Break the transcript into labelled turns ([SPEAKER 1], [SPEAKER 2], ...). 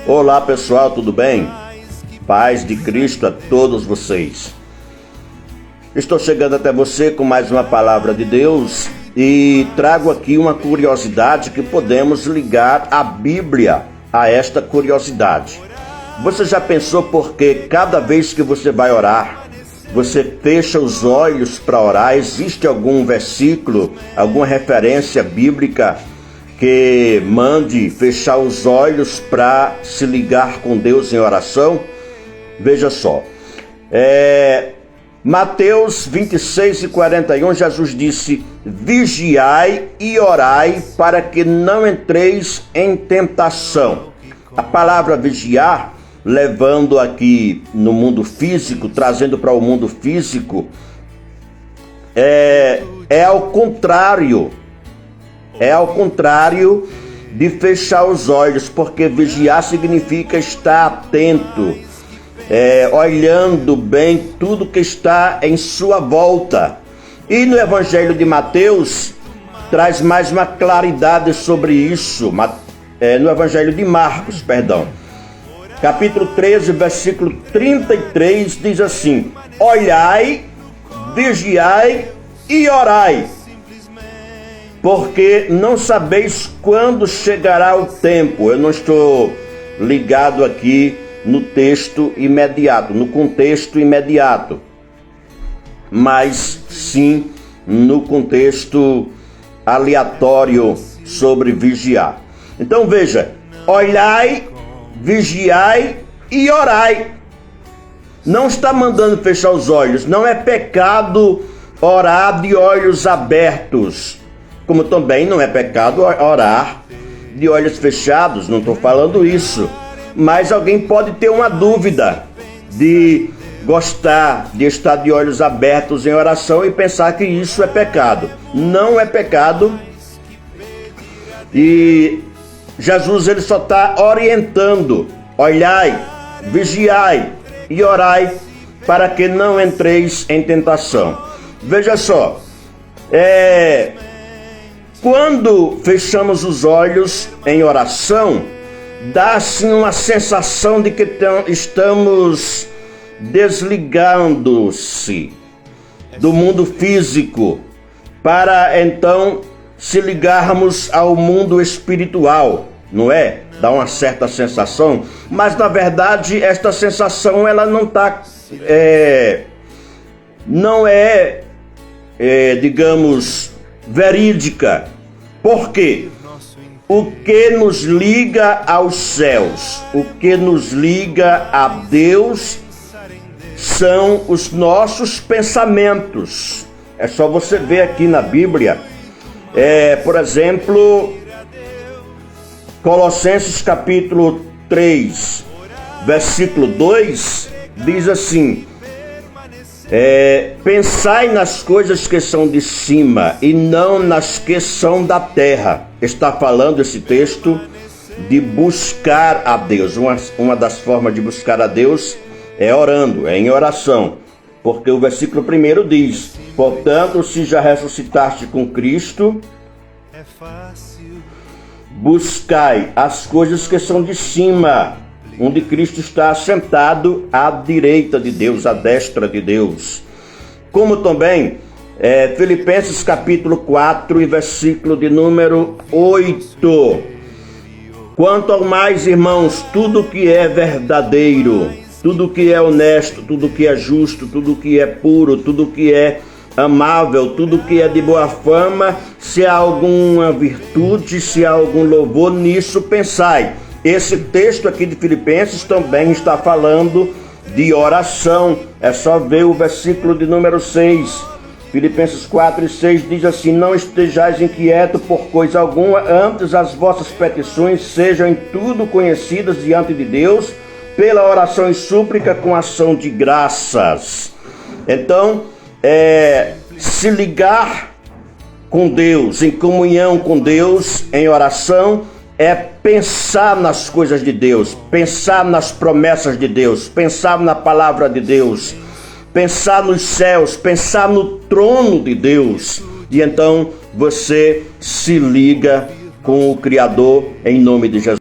[SPEAKER 1] Olá pessoal, tudo bem? Paz de Cristo a todos vocês. Estou chegando até você com mais uma palavra de Deus e trago aqui uma curiosidade que podemos ligar a Bíblia a esta curiosidade. Você já pensou por que cada vez que você vai orar, você fecha os olhos para orar? Existe algum versículo, alguma referência bíblica que mande fechar os olhos para se ligar com Deus em oração? Veja só, Mateus 26:41, Jesus disse: vigiai e orai para que não entreis em tentação. A palavra vigiar, levando aqui no mundo físico, trazendo para o mundo físico, é ao contrário de fechar os olhos, porque vigiar significa estar atento, olhando bem tudo que está em sua volta. E no Evangelho de Mateus traz mais uma claridade sobre isso, no Evangelho de Marcos, capítulo 13, versículo 33, diz assim: olhai, vigiai e orai, porque não sabeis quando chegará o tempo. Eu não estou ligado aqui no texto imediato, no contexto imediato, mas sim no contexto aleatório sobre vigiar. Então veja, olhai, vigiai e orai. Não está mandando fechar os olhos. Não é pecado orar de olhos abertos, como também não é pecado orar de olhos fechados. Não estou falando isso. Mas alguém pode ter uma dúvida de gostar de estar de olhos abertos em oração e pensar que isso é pecado. Não é pecado. E Jesus, ele só está orientando: olhai, vigiai e orai para que não entreis em tentação. Veja só, quando fechamos os olhos em oração, dá assim uma sensação de que estamos desligando-se do mundo físico para então se ligarmos ao mundo espiritual, não é? Dá uma certa sensação, mas na verdade esta sensação ela não está, digamos, verídica. Por quê? O que nos liga aos céus, o que nos liga a Deus são os nossos pensamentos. É só você ver aqui na Bíblia, por exemplo, Colossenses capítulo 3, versículo 2, diz assim: pensai nas coisas que são de cima e não nas que são da terra. Está falando esse texto de buscar a Deus. Uma das formas de buscar a Deus é orando, é em oração. Porque o versículo 1 diz: portanto, se já ressuscitaste com Cristo, buscai as coisas que são de cima, onde Cristo está assentado à direita de Deus, à destra de Deus. Como também Filipenses capítulo 4 e versículo de número 8. Quanto ao mais, irmãos, tudo que é verdadeiro, tudo que é honesto, tudo que é justo, tudo que é puro, tudo que é amável, tudo que é de boa fama, se há alguma virtude, se há algum louvor, nisso pensai. Esse texto aqui de Filipenses também está falando de oração. É só ver o versículo de número 6. Filipenses 4 e 6 diz assim: não estejais inquietos por coisa alguma, antes as vossas petições sejam em tudo conhecidas diante de Deus, pela oração e súplica com ação de graças. Então, se ligar com Deus, em comunhão com Deus, em oração, é pensar nas coisas de Deus, pensar nas promessas de Deus, pensar na palavra de Deus, pensar nos céus, pensar no trono de Deus. E então você se liga com o Criador em nome de Jesus.